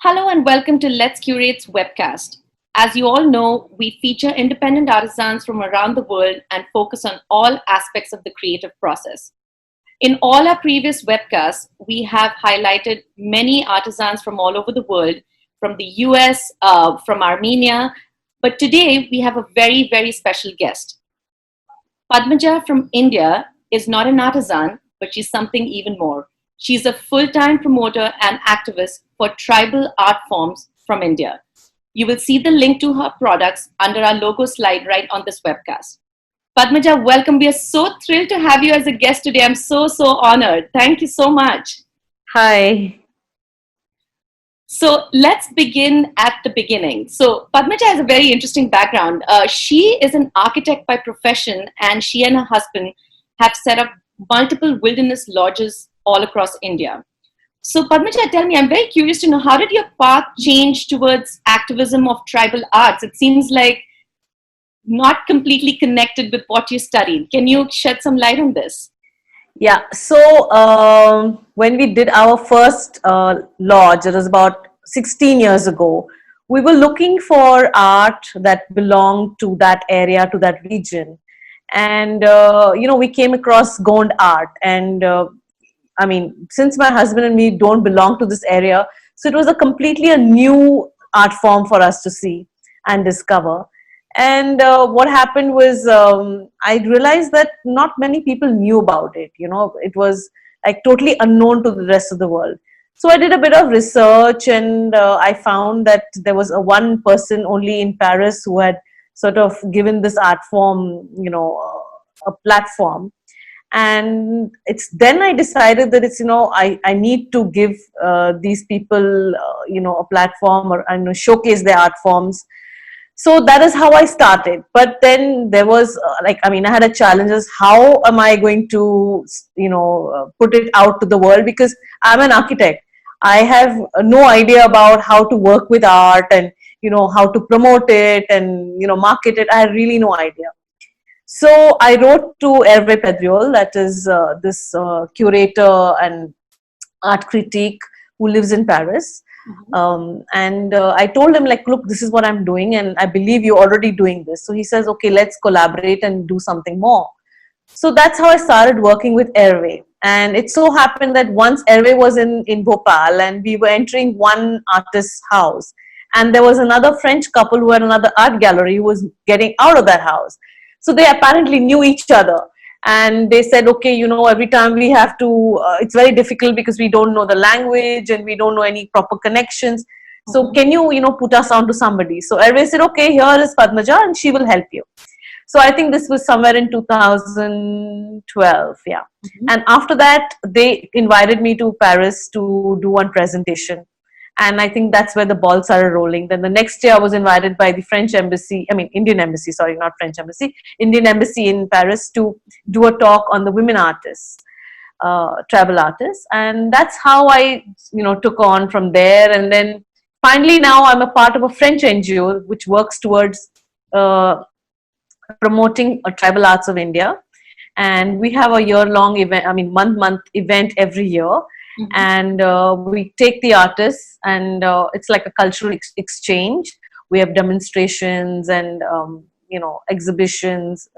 Hello and welcome to Let's Curate's Webcast. As you all know, we feature independent artisans from around the world and focus on all aspects of the creative process. In all our previous webcasts, we have highlighted many artisans from all over the world, from the US, from Armenia, but today we have a very, very special guest. Padmaja from India is not an artisan, but she's something even more. She's a full-time promoter and activist for tribal art forms from India. You will see the link to her products under our logo slide right on this webcast. Padmaja, welcome. We are so thrilled to have you as a guest today. I'm so honored. Thank you so much. Hi. So let's begin at the beginning. So Padmaja has a very interesting background. She is an architect by profession, and she and her husband have set up multiple wilderness lodges all across India. So Padmaja, tell me, I'm very curious to know, how did your path change towards activism of tribal arts? It seems like not completely connected with what you studied. Can you shed some light on this? Yeah, so when we did our first lodge, it was about 16 years ago, we were looking for art that belonged to that area, to that region. And, we came across Gond art. And since my husband and me don't belong to this area, so it was a new art form for us to see and discover. And what happened was, I realized that not many people knew about it. It was like totally unknown to the rest of the world. So I did a bit of research, and I found that there was one person only in Paris who had sort of given this art form, a platform. And it's then I decided that I need to give these people a platform, or showcase their art forms. So that is how I started. But then there was I had a challenge: is how am I going to put it out to the world, because I'm an architect. I have no idea about how to work with art, and how to promote it, and market it. I had really no idea. So I wrote to Hervé Pedriol, that is this curator and art critique who lives in Paris. And I told him, like, look, this is what I'm doing, and I believe you're already doing this. So he says, okay, let's collaborate and do something more. So that's how I started working with Hervé. And it so happened that once Hervé was in Bhopal, and we were entering one artist's house, and there was another French couple who had another art gallery who was getting out of that house. So they apparently knew each other. And they said, okay, every time we have to, it's very difficult because we don't know the language and we don't know any proper connections. So can you, put us on to somebody? So Hervé said, okay, here is Padmaja and she will help you. So I think this was somewhere in 2012, yeah. And after that, they invited me to Paris to do one presentation. And I think that's where the ball started rolling. Then the next year I was invited by the Indian Embassy, sorry, not French Embassy, Indian Embassy in Paris to do a talk on the women artists, tribal artists. And that's how I, took on from there. And then finally now I'm a part of a French NGO which works towards promoting tribal arts of India. And we have a year-long event, month event every year. And we take the artists, and it's like a cultural exchange. We have demonstrations and exhibitions.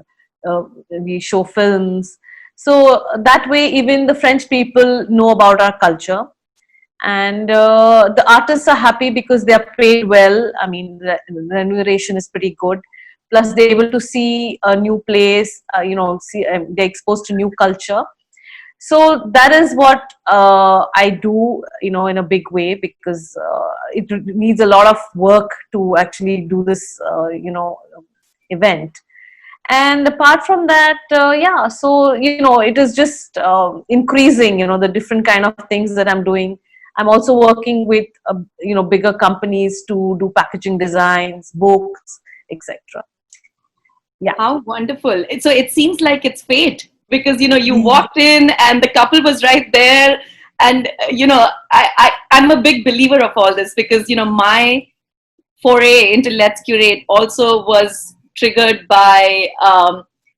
We show films, so that way even the French people know about our culture. And the artists are happy because they are paid well. The remuneration is pretty good. Plus they're able to see a new place, they're exposed to new culture. So that is what I do, in a big way, because it needs a lot of work to actually do this, event. And apart from that, so, it is just increasing, the different kind of things that I'm doing. I'm also working with, bigger companies to do packaging designs, books, etc. Yeah. How wonderful. So it seems like it's fate, because you walked in and the couple was right there. And I'm a big believer of all this, because my foray into Let's Curate also was triggered by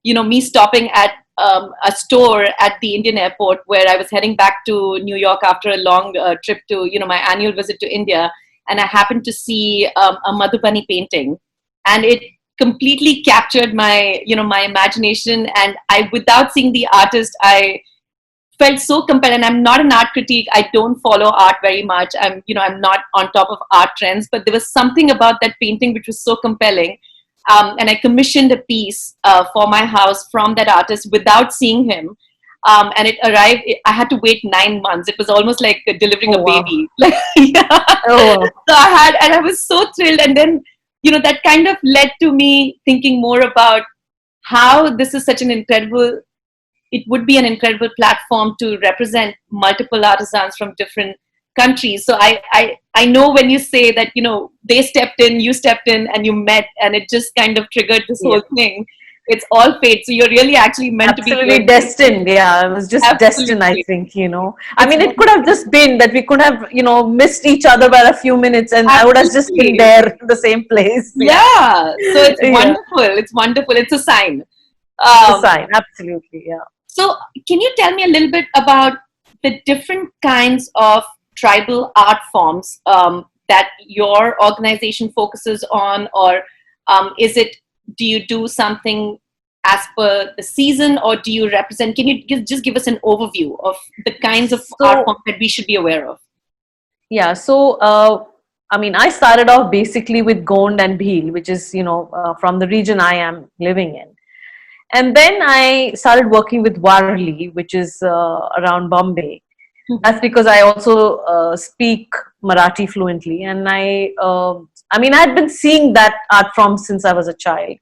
me stopping at a store at the Indian airport, where I was heading back to New York after a long trip to my annual visit to India. and I happened to see a Madhubani painting, and it completely captured my, my imagination. And I, without seeing the artist, I felt so compelled. And I'm not an art critique, I don't follow art very much, I'm not on top of art trends, but there was something about that painting which was so compelling. And I commissioned a piece for my house from that artist without seeing him. And it arrived, I had to wait 9 months. It was almost like delivering Oh a wow. baby. Yeah. Oh wow. So and I was so thrilled. And then, that kind of led to me thinking more about how this is such an incredible, it would be an incredible platform to represent multiple artisans from different countries. So I know when you say that, they stepped in, you stepped in, and you met, and it just kind of triggered this Yeah. whole thing. It's all fate. So you're really actually meant to be Absolutely here. destined. Yeah, it was just destined, I Absolutely. think, you know. I It's mean, it could have just been that we could have, missed each other by a few minutes and I would have just been absolutely. there in the same place. Yeah. Yeah. So it's Yeah. wonderful. It's wonderful. It's a sign. It's a Um, sign. Absolutely. Yeah. So, can you tell me a little bit about the different kinds of tribal art forms that your organization focuses on, or is it, do you do something as per the season, or do you represent? Can you just give us an overview of the kinds of art So, forms that we should be aware of? yeah. So, I mean, I started off basically with Gond and Bhil, which is, from the region I am living in. And then I started working with Warli, which is around Bombay. That's because I also speak Marathi fluently, and I mean, I had been seeing that art form since I was a child.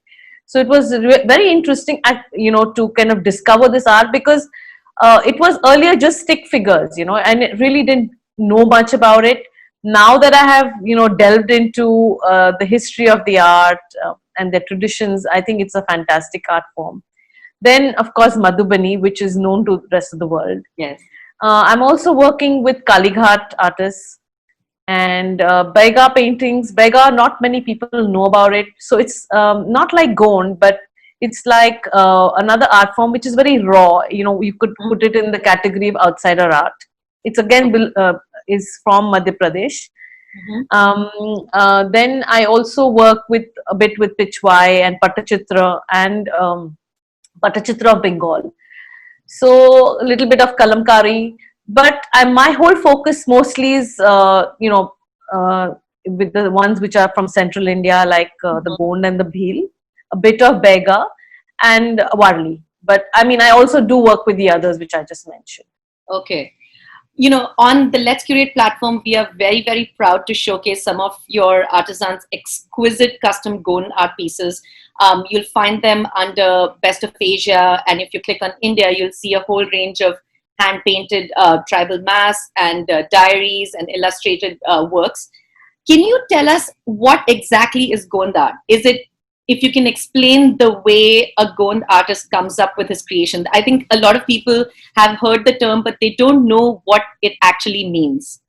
So it was very interesting, to kind of discover this art because it was earlier just stick figures, and it really didn't know much about it. Now that I have, delved into the history of the art and their traditions, I think it's a fantastic art form. Then, of course, Madhubani, which is known to the rest of the world. Yes. I'm also working with Kalighat artists and Bega paintings. Bega, not many people know about it. So it's not like Gond, but it's like another art form which is very raw. You could put it in the category of outsider art. It's again is from Madhya Pradesh. Mhm. Then I also work with a bit with Pichwai and Patachitra and Patachitra of Bengal. So a little bit of kalamkari, but my whole focus mostly is with the ones which are from central India, like the Gond and the Bhil, a bit of Bega and Warli. But I mean, I also do work with the others which I just mentioned. Okay. On the Let's Curate platform, we are very, very proud to showcase some of your artisans' exquisite custom Goan art pieces. You'll find them under Best of Asia, and if you click on India, you'll see a whole range of hand-painted tribal masks and diaries and illustrated works. Can you tell us what exactly is Gond art? Is it, if you can explain the way a Gond artist comes up with his creation? I think a lot of people have heard the term, but they don't know what it actually means.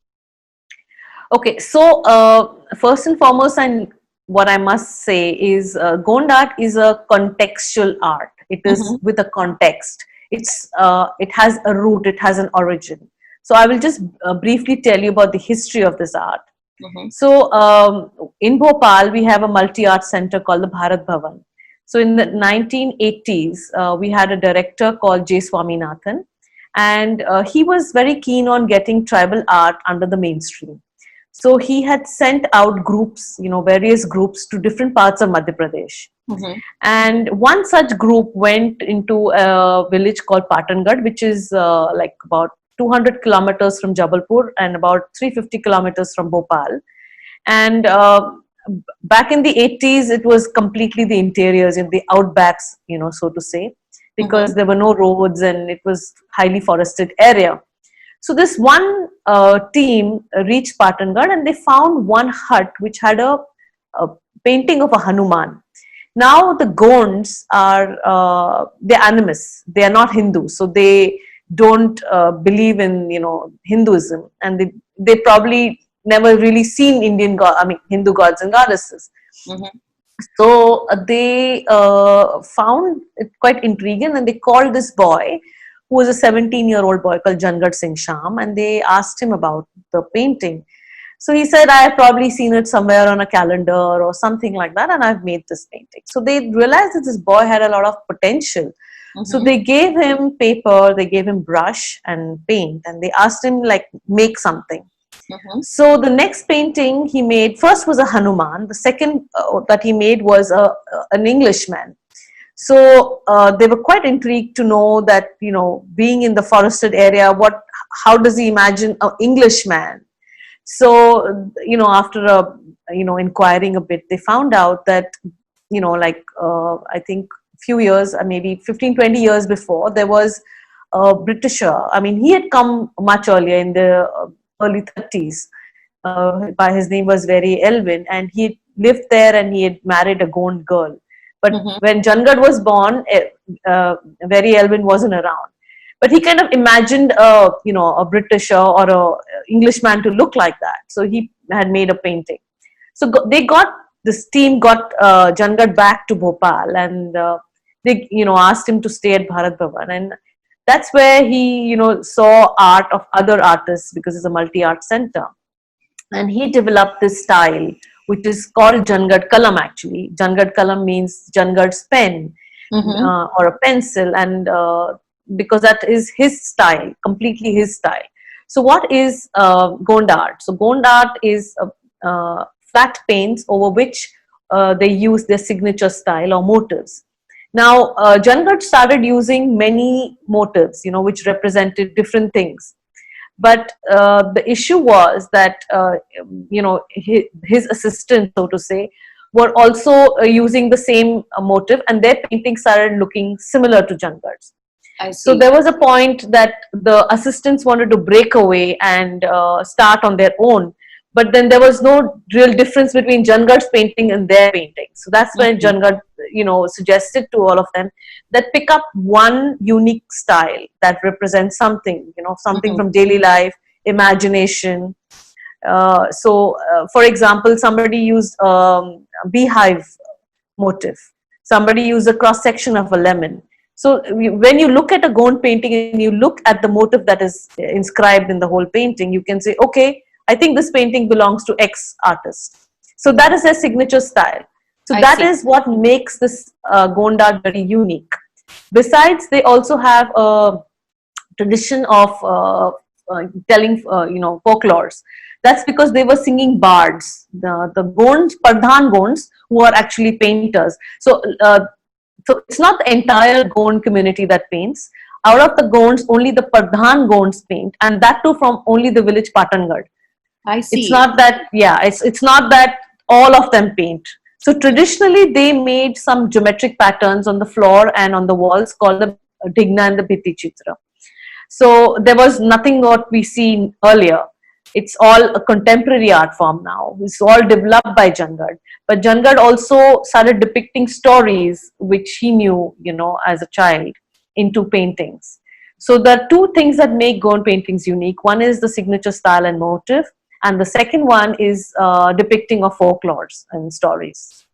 Okay, so first and foremost, and what I must say is Gond art is a contextual art. It is Mm-hmm. with a context. It has a root. It has an origin. So I will just briefly tell you about the history of this art. Mm-hmm. So in Bhopal, we have a multi-art center called the Bharat Bhavan. So in the 1980s, we had a director called J. Swaminathan, and he was very keen on getting tribal art under the mainstream. So he had sent out groups, various groups to different parts of Madhya Pradesh. Mm-hmm. And one such group went into a village called Patangad, which is like about 200 kilometers from Jabalpur and about 350 kilometers from Bhopal. And back in the 80s, it was completely the interiors, in the outbacks, so to say, Mm-hmm. because there were no roads and it was highly forested area. So this one team reached Patangad and they found one hut which had a painting of a Hanuman. Now the Gonds are they're animists. They are not Hindus, so they don't believe in Hinduism, and they probably never really seen Hindu gods and goddesses. Mm-hmm. So they found it quite intriguing, and they called this boy, who was a 17-year-old boy called Jangat Singh Sham, and they asked him about the painting. So he said, I have probably seen it somewhere on a calendar or something like that, and I've made this painting. So they realized that this boy had a lot of potential. So Mm-hmm. they gave him paper, they gave him brush and paint, and they asked him, like, make something. Mm-hmm. So the next painting he made first was a Hanuman. The second that he made was an Englishman. So they were quite intrigued to know that, being in the forested area, how does he imagine an Englishman? So after inquiring a bit, they found out that, I think a few years, maybe 15, 20 years before, there was a Britisher. I mean, he had come much earlier in the early 30s. By his name was very Elvin, and he lived there and he had married a Gond girl. But Mm-hmm. when Jangad was born, very Elvin wasn't around. But he kind of imagined a Britisher or a Englishman to look like that. So he had made a painting. So this team got Jangad back to Bhopal, and they asked him to stay at Bharat Bhavan, and that's where he saw art of other artists, because it's a multi-art center. And he developed this style which is called Jangad Kalam. Actually, Jangad Kalam means Jangad's pen, Mm-hmm. or a pencil, and because that is his style, completely his style. So what is Gond art? So Gond art is flat paints over which they use their signature style or motives. Now, Jangad started using many motives, which represented different things. But the issue was that his assistants, so to say, were also using the same motive, and their paintings started looking similar to Jangad's. I So see. there was a point that the assistants wanted to break away and start on their own, but then there was no real difference between Jangad's painting and their painting. So that's when Mm-hmm. Jangad, suggested to all of them that pick up one unique style that represents something, something Mm-hmm. from daily life, imagination. For example, somebody used a beehive motif. Somebody used a cross section of a lemon. So when you look at a Gond painting and you look at the motif that is inscribed in the whole painting, you can say, okay, I think this painting belongs to X artist. So that is their signature style. So I that see. is what makes this Gond art very unique. Besides, they also have a tradition of telling, folklores. That's because they were singing bards, the Gonds, Pardhan Gonds, who are actually painters. So it's not the entire Gond community that paints. Out of the Gonds, only the Pardhan Gonds paint, and that too from only the village Patangad. I It's see. not that, yeah, it's not that all of them paint. So traditionally, they made some geometric patterns on the floor and on the walls called the Digna and the Bhiti Chitra. So there was nothing what we seen earlier. It's all a contemporary art form now. It's all developed by Jangad. But Jangad also started depicting stories which he knew, as a child, into paintings. So there are two things that make Gond paintings unique. One is the signature style and motive, and the second one is depicting of folklores and stories.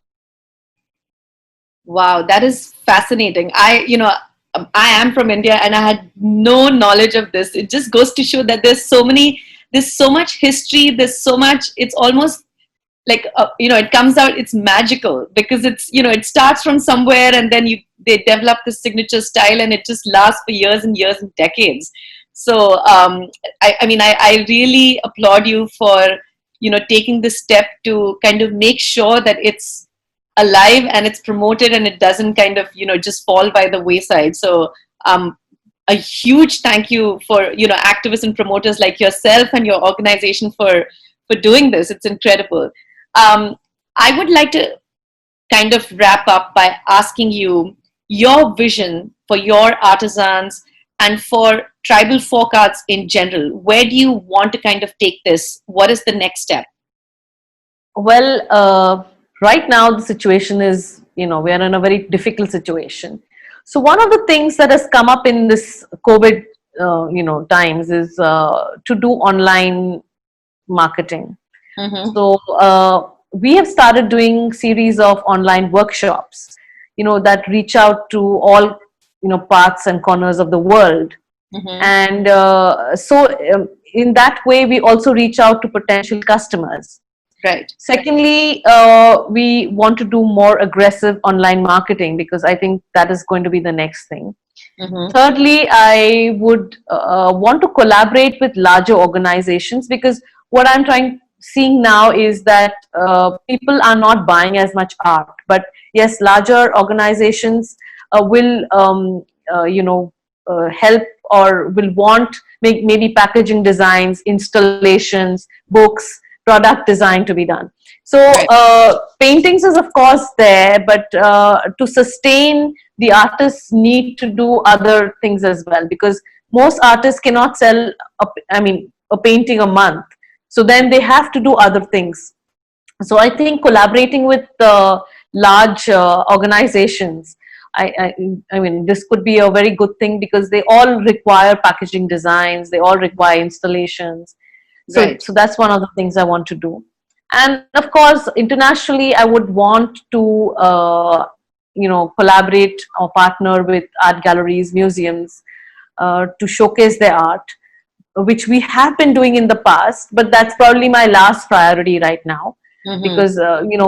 Wow, that is fascinating. I am from India and I had no knowledge of this. It just goes to show that there's so much history, there's so much, it's almost like, it comes out, it's magical because it starts from somewhere and then they develop this signature style and it just lasts for years and years and decades. So, I really applaud you for, taking this step to kind of make sure that it's alive and it's promoted and it doesn't kind of just fall by the wayside. So a huge thank you for activists and promoters like yourself and your organization for doing this. It's incredible. I would like to kind of wrap up by asking you your vision for your artisans and for tribal folk arts in general. Where do you want to kind of take this? What is the next step? Well, right now the situation is, we are in a very difficult situation. So one of the things that has come up in this COVID, times is to do online marketing. Mm-hmm. So we have started doing series of online workshops, that reach out to all, parts and corners of the world. Mm-hmm. And in that way, we also reach out to potential customers. Right. Secondly, we want to do more aggressive online marketing because I think that is going to be the next thing. Mm-hmm. Thirdly, I would want to collaborate with larger organizations because what I'm seeing now is that people are not buying as much art, but yes, larger organizations will help or will want maybe packaging designs, installations, books, product design to be done. So Right. paintings is of course there, but to sustain, the artists need to do other things as well, because most artists cannot sell a painting a month, so then they have to do other things. So I think collaborating with large organizations, I, I mean, this could be a very good thing because they all require packaging designs, they all require installations. Right. So that's one of the things I want to do. And of course, internationally, I would want to collaborate or partner with art galleries, museums, to showcase their art, which we have been doing in the past, but that's probably my last priority right now, Mm-hmm. because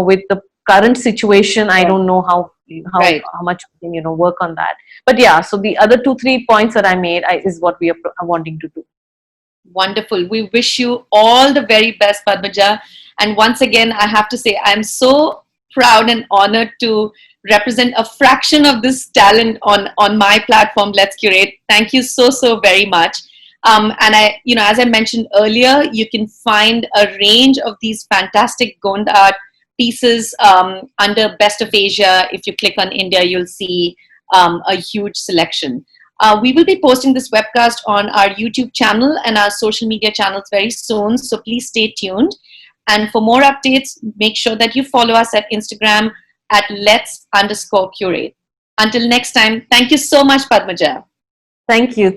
with the current situation, I Yeah. don't know Right. how much we can work on that. But yeah, so the other 2 3 points that I made is what we are wanting to do. Wonderful. We wish you all the very best, Padmaja. And once again, I have to say, I'm so proud and honored to represent a fraction of this talent on my platform, Let's Curate. Thank you so, so very much. And as I mentioned earlier, you can find a range of these fantastic Gond art pieces under Best of Asia. If you click on India, you'll see a huge selection. We will be posting this webcast on our YouTube channel and our social media channels very soon, so please stay tuned. And for more updates, make sure that you follow us at Instagram at let's_curate. Until next time, thank you so much, Padmaja. Thank you.